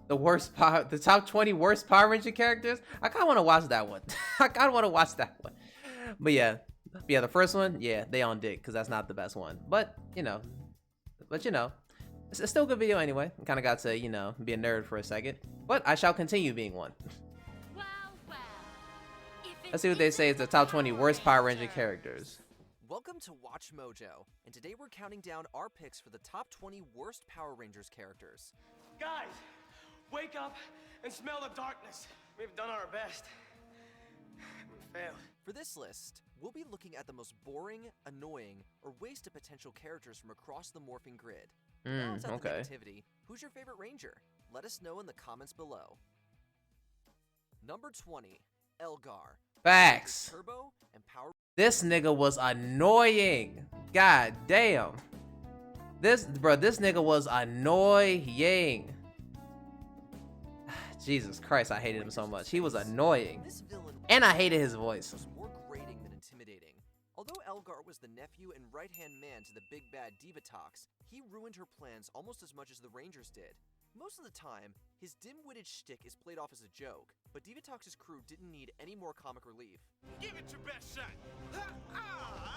The top 20 worst Power Ranger characters. I kind of want to watch that one. I kind of want to watch that one. But yeah, the first one, yeah, they on dick because that's not the best one. But you know, it's still a good video anyway. Kind of got to be a nerd for a second, but I shall continue being one. Well, well. Let's see what they say is the top 20 worst Power Ranger characters. Welcome to Watchmojo, and today we're counting down our picks for the top 20 worst Power Rangers characters. Guys, wake up and smell the darkness. We've done our best. We failed. For this list, we'll be looking at the most boring, annoying, or wasted potential characters from across the morphing grid. To balance out the negativity, who's your favorite Ranger? Let us know in the comments below. Number 20, Elgar. Facts. Turbo and Power. This nigga was annoying. God damn. This nigga was annoying. Jesus Christ, I hated him so much. He was annoying. This villain And I hated his voice. was more grating than intimidating. Although Elgar was the nephew and right-hand man to the big bad Divatox, he ruined her plans almost as much as the Rangers did. Most of the time, his dim-witted shtick is played off as a joke, but Divatox's crew didn't need any more comic relief. Give it your best shot.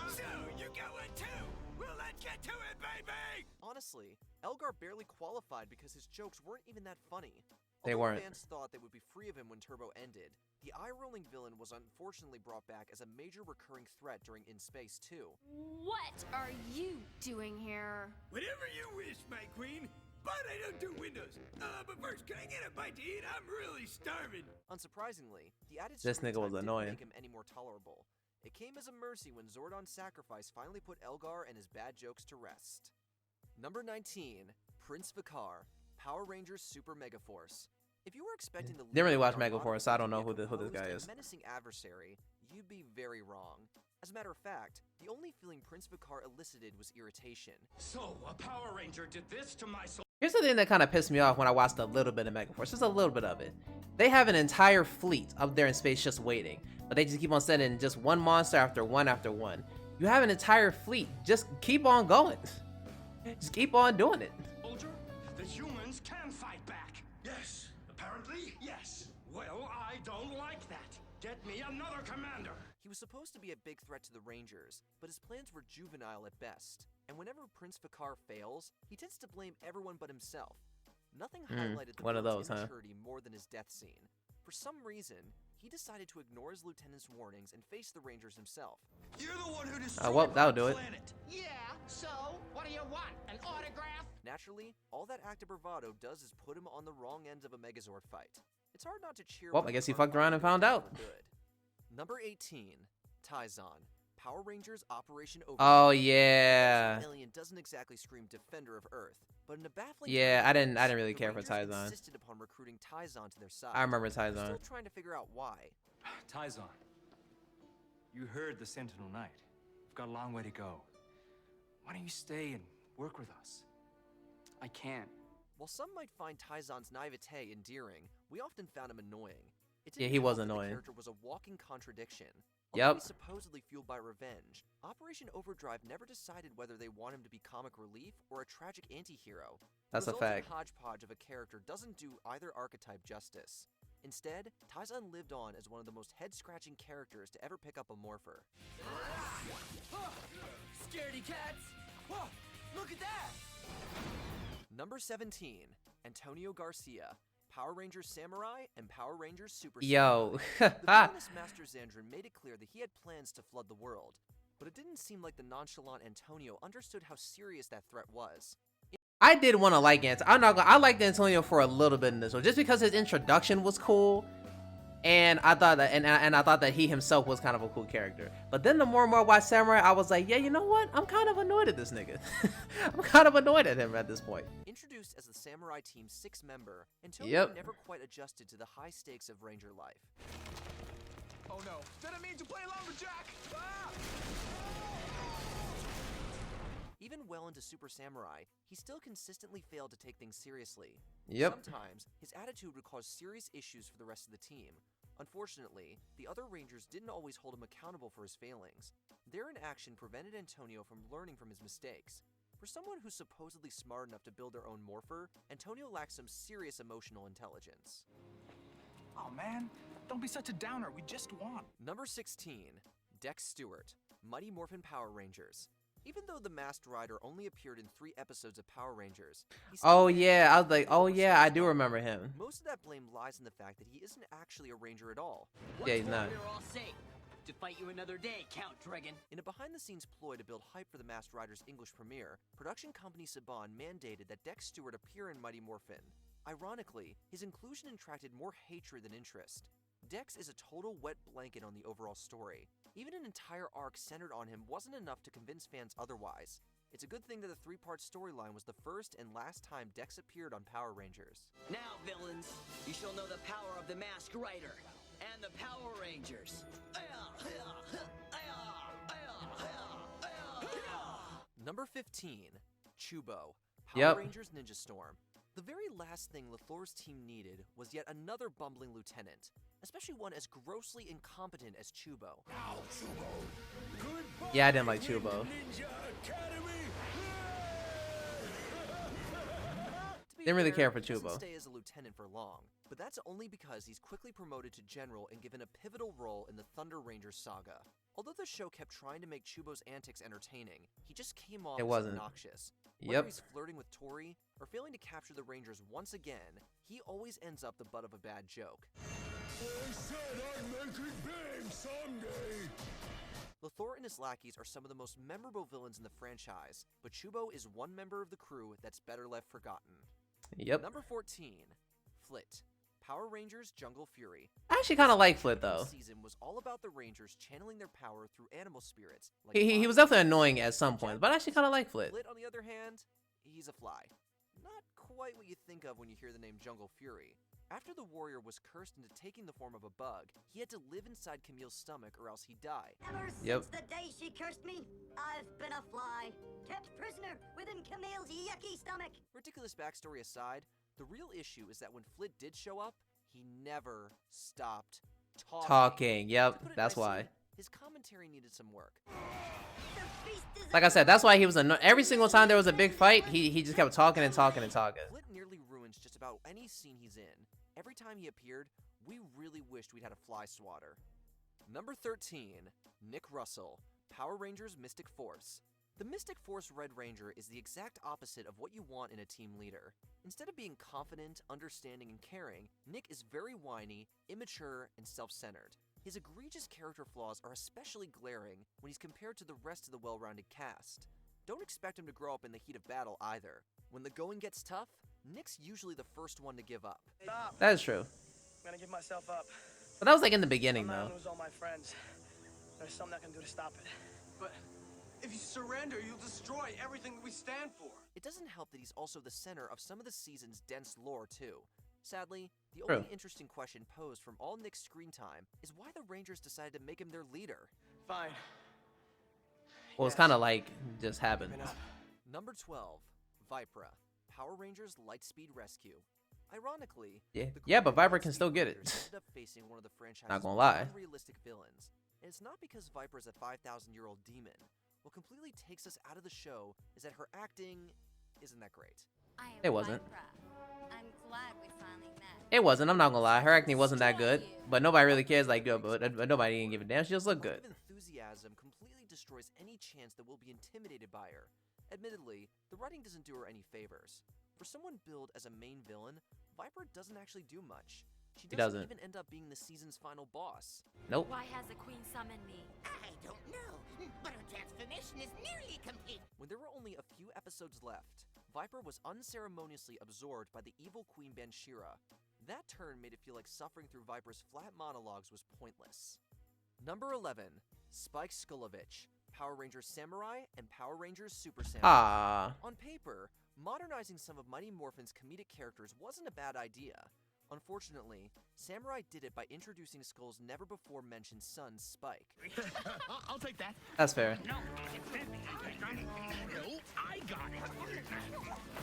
So, you got one too. Well, let's get to it, baby. Honestly, Elgar barely qualified because his jokes weren't even that funny. They Although weren't. fans thought they would be free of him when Turbo ended, the eye-rolling villain was unfortunately brought back as a major recurring threat during In Space 2. What are you doing here? Whatever you wish, my queen. But I don't do windows. But first, can I get a bite to eat? I'm really starving. Unsurprisingly, the added This screen nigga was time didn't annoying. make him any more tolerable. It came as a mercy when Zordon's sacrifice finally put Elgar and his bad jokes to rest. Number 19, Prince Vikar, Power Rangers Super Megaforce. If you were expecting the Didn't really leader watch of the Megaforce, so I don't know who Armada this to be guy a is. menacing adversary, you'd be very wrong. As a matter of fact, the only feeling Prince Vikar elicited was irritation. So, a Power Ranger did this to my soul. Here's the thing that kind of pissed me off when I watched a little bit of Megaforce. Just a little bit of it. They have an entire fleet up there in space just waiting. But they just keep on sending just one monster after one after one. You have an entire fleet. Just keep on going. Just keep on doing it. Soldier, the humans can fight back. Yes, apparently, yes. Well, I don't like that. Get me another commander. He was supposed to be a big threat to the Rangers, but his plans were juvenile at best. And whenever Prince Vikar fails, he tends to blame everyone but himself. Nothing highlighted the one of villain's those, huh? immaturity more than his death scene. For some reason, he decided to ignore his lieutenant's warnings and face the Rangers himself. You're the one who destroyed Well, that'll do my it. planet. Yeah, so what do you want? An autograph? Naturally, all that act of bravado does is put him on the wrong end of a Megazord fight. It's hard not to cheer. Well, when I guess he Vikar fucked around and found out. for good. Number 18, Taizan, Power Rangers Operation Overdrive. Oh yeah. Alien doesn't exactly scream defender of Earth, but in a baffling Yeah, turn I of didn't events, really the care for Rangers Taizan. insisted upon recruiting Taizan to their side. I remember They're Taizan. still trying to figure out why. Taizan, you heard the Sentinel Knight. We've got a long way to go. Why don't you stay and work with us? I can't. While some might find Taizan's naivete endearing, we often found him annoying. It Yeah, didn't he was help that annoying. The character was a walking contradiction. Yep. Although he's supposedly fueled by revenge, Operation Overdrive never decided whether they want him to be comic relief or a tragic anti-hero. That's a the resulting fact. hodgepodge of a character doesn't do either archetype justice. Instead, Taizan lived on as one of the most head-scratching characters to ever pick up a morpher. Scaredy cats. Whoa, look at that. Number 17, Antonio Garcia, Power Rangers Samurai and Power Rangers Super Yo. Samurai. The villainous Master Zandrin made it clear that he had plans to flood the world, but it didn't seem like the nonchalant Antonio understood how serious that threat was. I did want to like Antonio. I'm not gonna. I liked Antonio for a little bit in this one, just because his introduction was cool, and I thought that, and I thought that he himself was kind of a cool character. But then the more and more I watched Samurai, I was like, yeah, you know what? I'm kind of annoyed at this nigga. I'm kind of annoyed at him at this point. Introduced as the Samurai Team's sixth member, Antonio Yep. never quite adjusted to the high stakes of Ranger life. Oh no, didn't mean to play lumberjack. Ah! Even well into Super Samurai, he still consistently failed to take things seriously. Yep. Sometimes, his attitude would cause serious issues for the rest of the team. Unfortunately, the other Rangers didn't always hold him accountable for his failings. Their inaction prevented Antonio from learning from his mistakes. For someone who's supposedly smart enough to build their own morpher, Antonio lacks some serious emotional intelligence. Oh man, don't be such a downer. We just won. Number 16, Dex Stewart, Mighty Morphin Power Rangers. Even though the Masked Rider only appeared in 3 episodes of Power Rangers, he still Oh managed yeah, to I was like, keep oh the yeah, I story's do line. remember him. Most of that blame lies in the fact that he isn't actually a Ranger at all. Yeah, he's not. We're all safe. To fight you another day, Count Dragon. In a behind-the-scenes ploy to build hype for the Masked Rider's English premiere, production company Saban mandated that Dex Stewart appear in Mighty Morphin. Ironically, his inclusion attracted more hatred than interest. Dex is a total wet blanket on the overall story. Even an entire arc centered on him wasn't enough to convince fans otherwise. It's a good thing that the 3-part storyline was the first and last time Dex appeared on Power Rangers. Now, villains, you shall know the power of the Masked Rider and the Power Rangers. Number 15, Chubo, Power Yep. Rangers Ninja Storm. The very last thing LaFleur's team needed was yet another bumbling lieutenant, especially one as grossly incompetent as Chubo. Yeah, I didn't like Chubo. To be Didn't really fair, care for he doesn't Chubo. stay as a lieutenant for long, but that's only because he's quickly promoted to general and given a pivotal role in the Thunder Rangers saga. Although the show kept trying to make Chubo's antics entertaining, he just came off It as wasn't. obnoxious. Whether Yep. he's flirting with Tori or failing to capture the Rangers once again, he always ends up the butt of a bad joke. LaFleur and his lackeys are some of the most memorable villains in the franchise, but Chubo is one member of the crew that's better left forgotten. Yep. Number 14, Flit, Power Rangers Jungle Fury. I actually kind of like Flit though. This season was all about the Rangers channeling their power through animal spirits. Like He was flies, definitely annoying at some point, but I actually kind of like Flit. Flit, on the other hand, he's a fly. Not quite what you think of when you hear the name Jungle Fury. After the warrior was cursed into taking the form of a bug, he had to live inside Camille's stomach or else he'd die. Ever Yep. since the day she cursed me, I've been a fly, kept prisoner within Camille's yucky stomach. Ridiculous backstory aside, the real issue is that when Flit did show up, he never stopped talking. Yep, To put it that's nicely, why. his commentary needed some work. The feast is Like I said, that's why he was every single time there was a big fight, he just kept talking and talking and talking. Flit nearly ruins just about any scene he's in. Every time he appeared, we really wished we'd had a fly swatter. Number 13, Nick Russell, Power Rangers Mystic Force. The Mystic Force Red Ranger is the exact opposite of what you want in a team leader. Instead of being confident, understanding, and caring, Nick is very whiny, immature, and self-centered. His egregious character flaws are especially glaring when he's compared to the rest of the well-rounded cast. Don't expect him to grow up in the heat of battle either. When the going gets tough, Nick's usually the first one to give up. Stop. That is true. I'm gonna give myself up. But that was like in the beginning I'm though. gonna lose all my friends. There's something I can do to stop it. But if you surrender, you'll destroy everything that we stand for. It doesn't help that he's also the center of some of the season's dense lore, too. Sadly, the True. only interesting question posed from all Nick's screen time is why the Rangers decided to make him their leader. Fine. Well, it's Yes. kind of like just happened. Giving up. Number 12, Vipra, Power Rangers Lightspeed Rescue. Ironically, Yeah, the yeah, but crew of Viper can Lightspeed still get it. Rangers ended up facing one of the franchise's Not gonna most lie. unrealistic villains. And it's not because Viper's a 5,000-year-old demon. What completely takes us out of the show is that her acting isn't that great. I am It wasn't. Vipra. I'm glad we finally met. It wasn't. I'm not gonna lie. Her acting wasn't that good, but nobody really cares. Like, good, but nobody didn't give a damn. She just looked Lack good. of enthusiasm completely destroys any chance that we'll be intimidated by her. Admittedly, the writing doesn't do her any favors. For someone billed as a main villain, Viper doesn't actually do much. She He doesn't doesn't. even end up being the season's final boss. Nope. Why has the queen summoned me? I don't know, but her transformation is nearly complete. When there were only a few episodes left, Viper was unceremoniously absorbed by the evil Queen Banshira. That turn made it feel like suffering through Viper's flat monologues was pointless. Number 11, Spike Skulovich, Power Rangers Samurai and Power Rangers Super Samurai. Ah, On paper, modernizing some of Mighty Morphin's comedic characters wasn't a bad idea. Unfortunately, Samurai did it by introducing Skull's never-before-mentioned son, Spike. I'll take that. that's fair. No, I got it.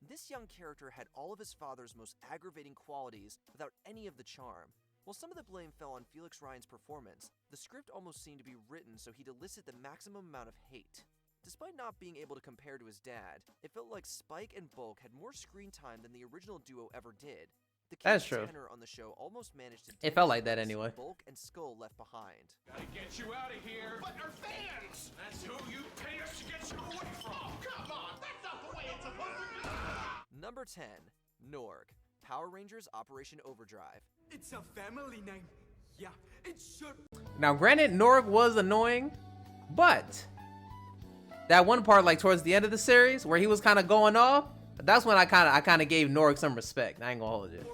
This young character had all of his father's most aggravating qualities without any of the charm. While some of the blame fell on Felix Ryan's performance, the script almost seemed to be written so he'd elicit the maximum amount of hate. Despite not being able to compare to his dad, it felt like Spike and Bulk had more screen time than the original duo ever did. The That's kid true. tenor on the show almost managed to It felt like that dent anyway. Bulk and Skull left behind. Gotta get you out of here. But our fans! That's who you pay us to get you away from. Oh, come on, that's not the way it's supposed to be. Number 10, Norg, Power Rangers Operation Overdrive. It's a family name. Yeah, it should. Now, granted, Norg was annoying, but that one part, like towards the end of the series, where he was kind of going off, that's when I kind of gave Norg some respect. I ain't gonna hold you.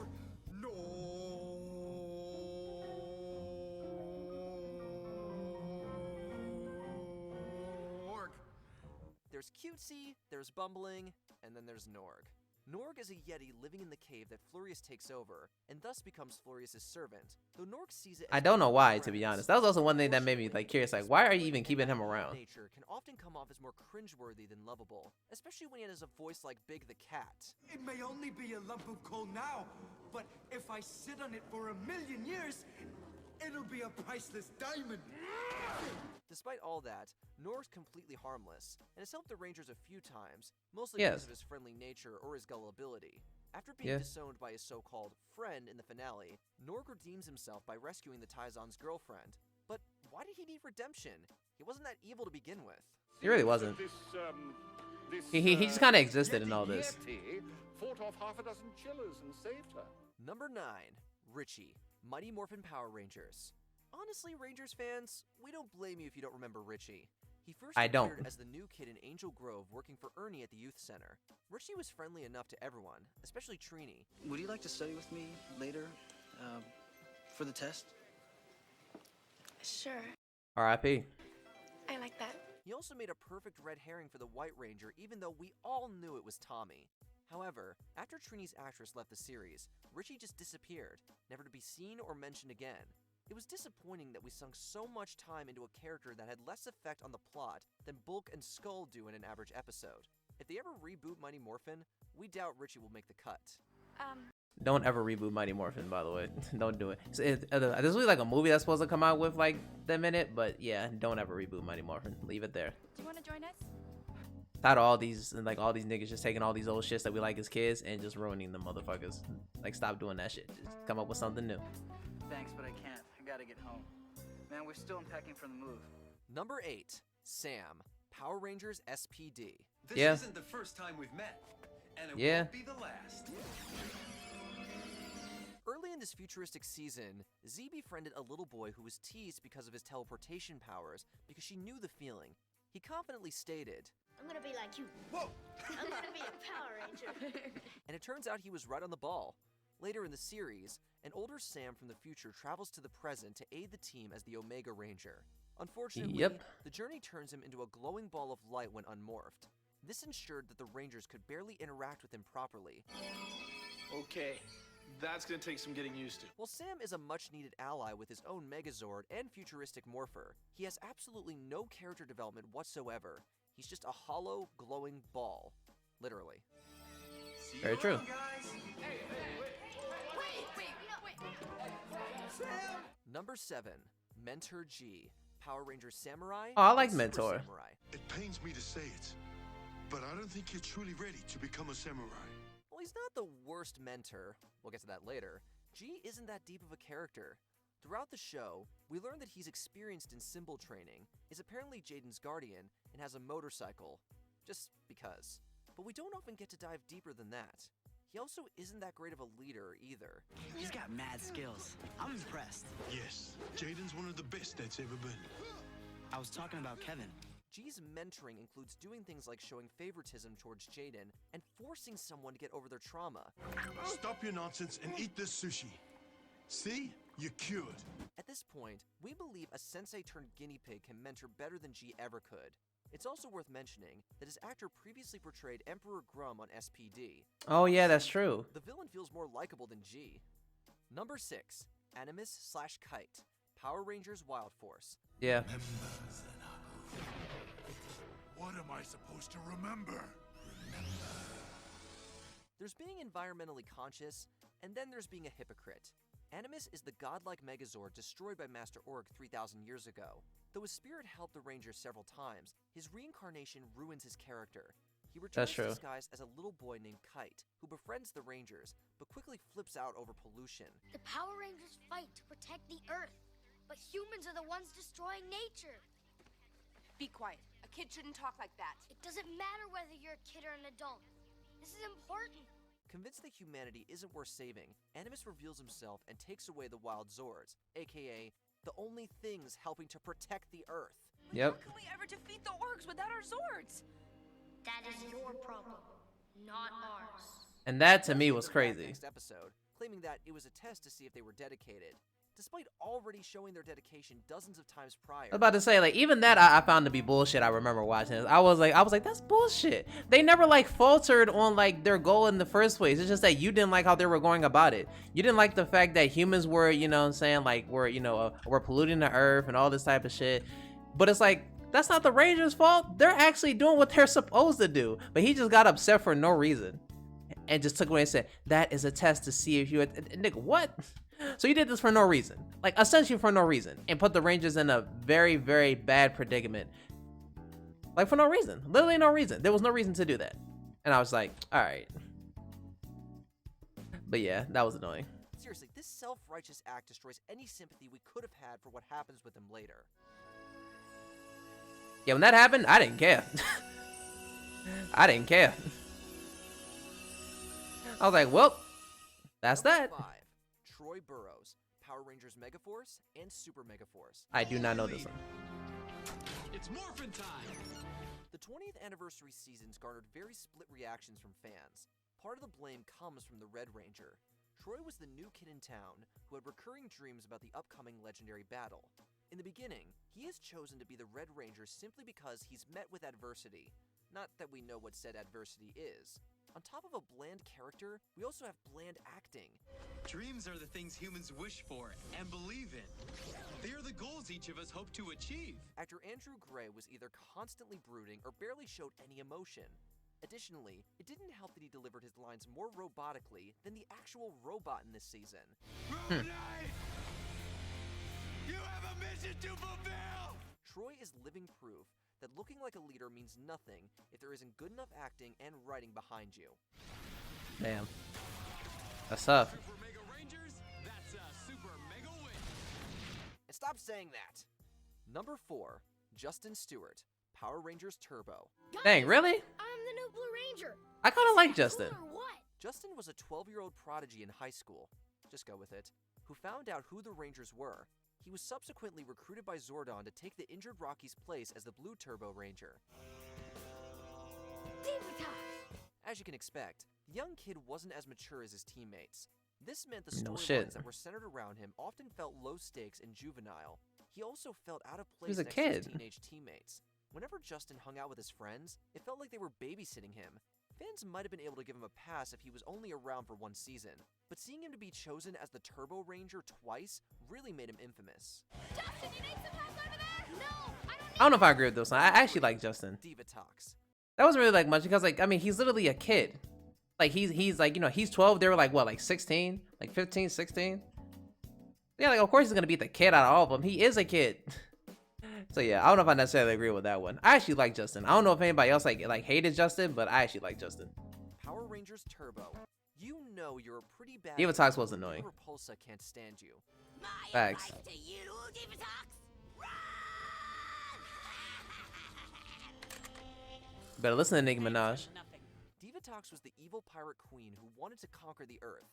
There's Cutesy, there's Bumbling, and then there's Norg. Norg is a Yeti living in the cave that Flurious takes over, and thus becomes Flurious' servant, though Norg sees it as I don't know one of why, his to be friends. honest. That was also one thing that made me like curious, like why are you even keeping him around? Nature can often come off as more cringeworthy than lovable, especially when he has a voice like Big the Cat. It may only be a lump of coal now, but if I sit on it for 1,000,000 years, it'll be a priceless diamond. Despite all that, Norg's completely harmless, and has helped the Rangers a few times, mostly Yes. because of his friendly nature or his gullibility. After being disowned by his so-called friend in the finale, Norg redeems himself by rescuing the Taizon's girlfriend. But why did he need redemption? He wasn't that evil to begin with. He really wasn't. He just kind of existed in all this. Fought off half a dozen chillers and saved her. Number 9, Richie, Mighty Morphin Power Rangers. Honestly, Rangers fans, we don't blame you if you don't remember Richie. He first I don't. appeared as the new kid in Angel Grove working for Ernie at the youth center. Richie was friendly enough to everyone, especially Trini. Would you like to study with me later, for the test? Sure. R.I.P. I like that. He also made a perfect red herring for the White Ranger, even though we all knew it was Tommy. However, after Trini's actress left the series, Richie just disappeared, never to be seen or mentioned again. It was disappointing that we sunk so much time into a character that had less effect on the plot than Bulk and Skull do in an average episode. If they ever reboot Mighty Morphin, we doubt Richie will make the cut. Don't ever reboot Mighty Morphin, by the way. Don't do it. There's really like a movie that's supposed to come out with like them in it, but yeah, don't ever reboot Mighty Morphin. Leave it there. Do you want to join us? Tired of all these niggas just taking all these old shits that we like as kids and just ruining the motherfuckers. Like, stop doing that shit. Just come up with something new. Thanks, but I can't. I gotta get home. Man, we're still unpacking for the move. Number 8, Sam, Power Rangers SPD. This Yeah. isn't the first time we've met, and it Yeah. won't be the last. Early in this futuristic season, Z befriended a little boy who was teased because of his teleportation powers because she knew the feeling. He confidently stated, I'm gonna be like you. Whoa! I'm gonna be a Power Ranger. and it turns out he was right on the ball. Later in the series, an older Sam from the future travels to the present to aid the team as the Omega Ranger. Unfortunately, Yep. the journey turns him into a glowing ball of light when unmorphed. This ensured that the Rangers could barely interact with him properly. Okay, that's gonna take some getting used to. While Sam is a much-needed ally with his own Megazord and futuristic morpher, he has absolutely no character development whatsoever. He's just a hollow, glowing ball. Literally. See Very you true. around, guys. Number 7, Mentor G, Power Ranger Samurai. Oh, I like and Super Mentor. Samurai. It pains me to say it, but I don't think you're truly ready to become a samurai. While he's not the worst mentor, we'll get to that later, G isn't that deep of a character. Throughout the show, we learn that he's experienced in symbol training, is apparently Jaden's guardian, and has a motorcycle. Just because. But we don't often get to dive deeper than that. He also isn't that great of a leader either. He's got mad skills. I'm impressed. Yes, Jaden's one of the best that's ever been. I was talking about Kevin. G's mentoring includes doing things like showing favoritism towards Jaden and forcing someone to get over their trauma. Stop your nonsense and eat this sushi. See? You're cured. At this point, we believe a sensei turned guinea pig can mentor better than G ever could. It's also worth mentioning that his actor previously portrayed Emperor Grum on SPD. Oh yeah, that's true. The villain feels more likable than G. Number 6, Animus/Kite, Power Rangers Wild Force. Yeah. What am I supposed to remember? There's being environmentally conscious, and then there's being a hypocrite. Animus is the godlike Megazord destroyed by Master Org 3,000 years ago. Though his spirit helped the Rangers several times, his reincarnation ruins his character. He returns disguised as a little boy named Kite, who befriends the Rangers, but quickly flips out over pollution. The Power Rangers fight to protect the Earth, but humans are the ones destroying nature. Be quiet. A kid shouldn't talk like that. It doesn't matter whether you're a kid or an adult. This is important. Convinced that humanity isn't worth saving, Animus reveals himself and takes away the Wild Zords, aka the only things helping to protect the Earth. Yep. How can we ever defeat the orcs without our Zords? That is your problem, not ours. And that to me was crazy. Next episode, claiming that it was a test to see if they were dedicated, despite already showing their dedication dozens of times prior. I was about to say, like, even that I found to be bullshit. I remember watching this. I was like, that's bullshit. They never like faltered on like their goal in the first place. It's just that you didn't like how they were going about it. You didn't like the fact that humans were, you know what I'm saying, like we're polluting the earth and all this type of shit. But it's like, that's not the Rangers' fault. They're actually doing what they're supposed to do. But he just got upset for no reason. And just took away and said, that is a test to see if you, nigga, what? So you did this for no reason, like essentially for no reason, and put the Rangers in a very, very bad predicament. Like for no reason, literally no reason. There was no reason to do that. And I was like, all right. But yeah, that was annoying. Seriously, this self-righteous act destroys any sympathy we could have had for what happens with him later. Yeah, when that happened, I didn't care. I didn't care. I was like, well, that's that. 5. Troy Burrows, Power Rangers Megaforce and Super Megaforce. I do not know this one. It's morphin' time! The 20th anniversary seasons garnered very split reactions from fans. Part of the blame comes from the Red Ranger. Troy was the new kid in town who had recurring dreams about the upcoming legendary battle. In the beginning, he is chosen to be the Red Ranger simply because he's met with adversity. Not that we know what said adversity is. On top of a bland character, we also have bland acting. Dreams are the things humans wish for and believe in. They are the goals each of us hope to achieve. Actor Andrew Gray was either constantly brooding or barely showed any emotion. Additionally, it didn't help that he delivered his lines more robotically than the actual robot in this season. You have a mission to fulfill! Troy is living proof that looking like a leader means nothing if there isn't good enough acting and writing behind you. Damn. That's tough. Super Mega Rangers, that's a super mega win. And stop saying that. Number 4, Justin Stewart, Power Rangers Turbo. Dang, really? I'm the new Blue Ranger. I kind of like Justin. Cool or what? Justin was a 12-year-old prodigy in high school, just go with it, who found out who the Rangers were. He was subsequently recruited by Zordon to take the injured Rocky's place as the Blue Turbo Ranger. As you can expect, the young kid wasn't as mature as his teammates. This meant the storylines that were centered around him often felt low stakes and juvenile. He also felt out of place next to his teenage teammates. Whenever Justin hung out with his friends, it felt like they were babysitting him. Fans might have been able to give him a pass if he was only around for one season, but seeing him to be chosen as the Turbo Ranger twice really made him infamous. Justin, you need some help over there? No, I don't know if I agree with this one. I actually like Justin. Diva Talks. That wasn't really like much because, like, I mean, he's literally a kid. Like, he's like, you know, he's 12. They were like, what, like 16? Like 15, 16? Yeah, like, of course he's going to beat the kid out of all of them. He is a kid. So yeah, I don't know if I necessarily agree with that one. I actually like Justin. I don't know if anybody else like hated Justin, but I actually like Justin. Power Rangers Turbo. You know you're a pretty bad. Diva Talks was annoying. Repulsa can't stand you. Facts. To you, Diva Talks. Better listen to Nicki Minaj. Diva Talks was the evil pirate queen who wanted to conquer the Earth.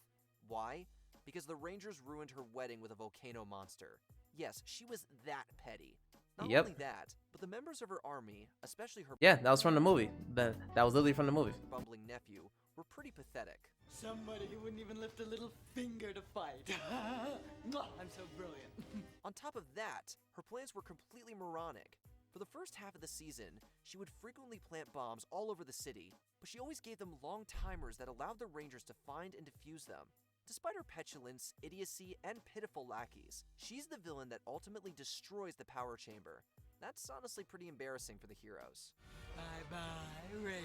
Why? Because the Rangers ruined her wedding with a volcano monster. Yes, she was that petty. Not only that, but the members of her army, especially her— Yeah, that was from the movie. That was literally from the movie. Bumbling nephew, were pretty pathetic. Somebody who wouldn't even lift a little finger to fight. I'm so brilliant. On top of that, her plans were completely moronic. For the first half of the season, she would frequently plant bombs all over the city, but she always gave them long timers that allowed the Rangers to find and defuse them. Despite her petulance, idiocy, and pitiful lackeys, she's the villain that ultimately destroys the power chamber. That's honestly pretty embarrassing for the heroes. Bye-bye, Ranger.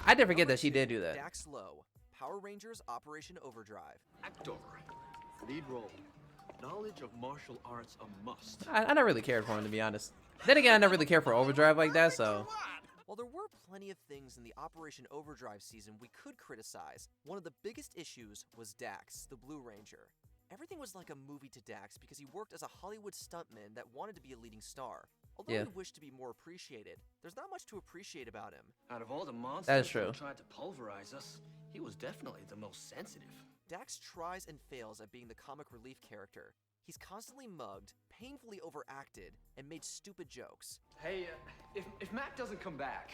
I did forget that she did do that. Dax Low, Power Rangers Operation Overdrive. Actor, lead role. Knowledge of martial arts a must. I never really cared for him, to be honest. Then again, I never really cared for Overdrive like that, so. While there were plenty of things in the Operation Overdrive season we could criticize, one of the biggest issues was Dax, the Blue Ranger. Everything was like a movie to Dax because he worked as a Hollywood stuntman that wanted to be a leading star. Although he wished to be more appreciated, there's not much to appreciate about him. Out of all the monsters that is true. who tried to pulverize us, he was definitely the most sensitive. Dax tries and fails at being the comic relief character. He's constantly mugged, painfully overacted, and made stupid jokes. Hey, if Mac doesn't come back,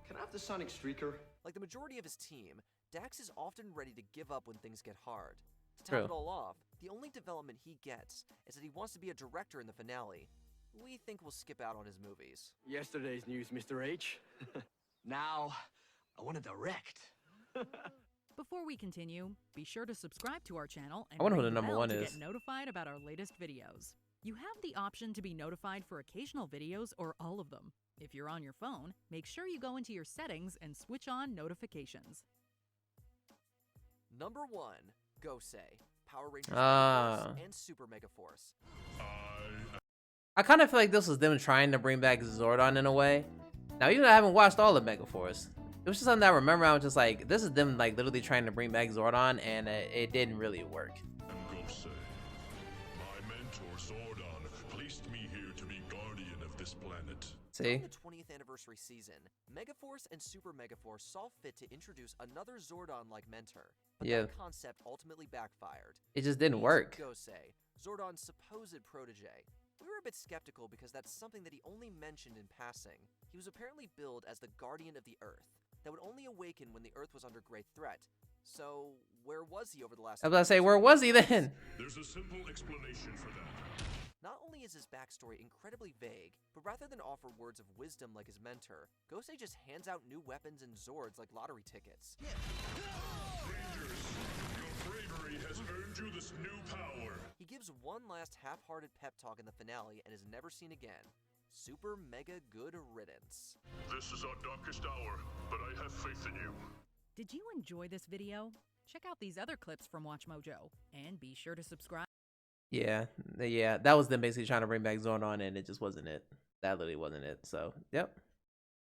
can I have the Sonic Streaker? Like the majority of his team, Dax is often ready to give up when things get hard. To top it all off, the only development he gets is that he wants to be a director in the finale. We think we'll skip out on his movies. Yesterday's news, Mr. H. Now, I want to direct. Before we continue, be sure to subscribe to our channel and I wonder who ring the number bell one to is. get notified about our latest videos. You have the option to be notified for occasional videos or all of them. If you're on your phone, make sure you go into your settings and switch on notifications. Number 1, Gosei, Power Rangers Megaforce and Super Megaforce. I kind of feel like this was them trying to bring back Zordon in a way. Now, even though I haven't watched all of Megaforce, it was just something that I remember. I was just like, this is them like literally trying to bring back Zordon, and it didn't really work. Gosei, my mentor Zordon placed me here to be guardian of this planet. See? During the 20th anniversary season, Megaforce and Super Megaforce saw fit to introduce another Zordon-like mentor, but that concept ultimately backfired. It just didn't work. Gosei, Zordon's supposed protege. We were a bit skeptical because that's something that he only mentioned in passing. He was apparently billed as the guardian of the Earth, that would only awaken when the Earth was under great threat. So, where was he over the last— I was about to say, where was he then? There's a simple explanation for that. Not only is his backstory incredibly vague, but rather than offer words of wisdom like his mentor, Gosei just hands out new weapons and Zords like lottery tickets. Rangers, your bravery has earned you this new power. He gives one last half-hearted pep talk in the finale and is never seen again. Super mega good riddance. This is our darkest hour, but I have faith in you. Did you enjoy this video? Check out these other clips from Watchmojo, and be sure to subscribe. Yeah, that was them basically trying to bring back Zordon, and it just wasn't it. That literally wasn't it. So, yep.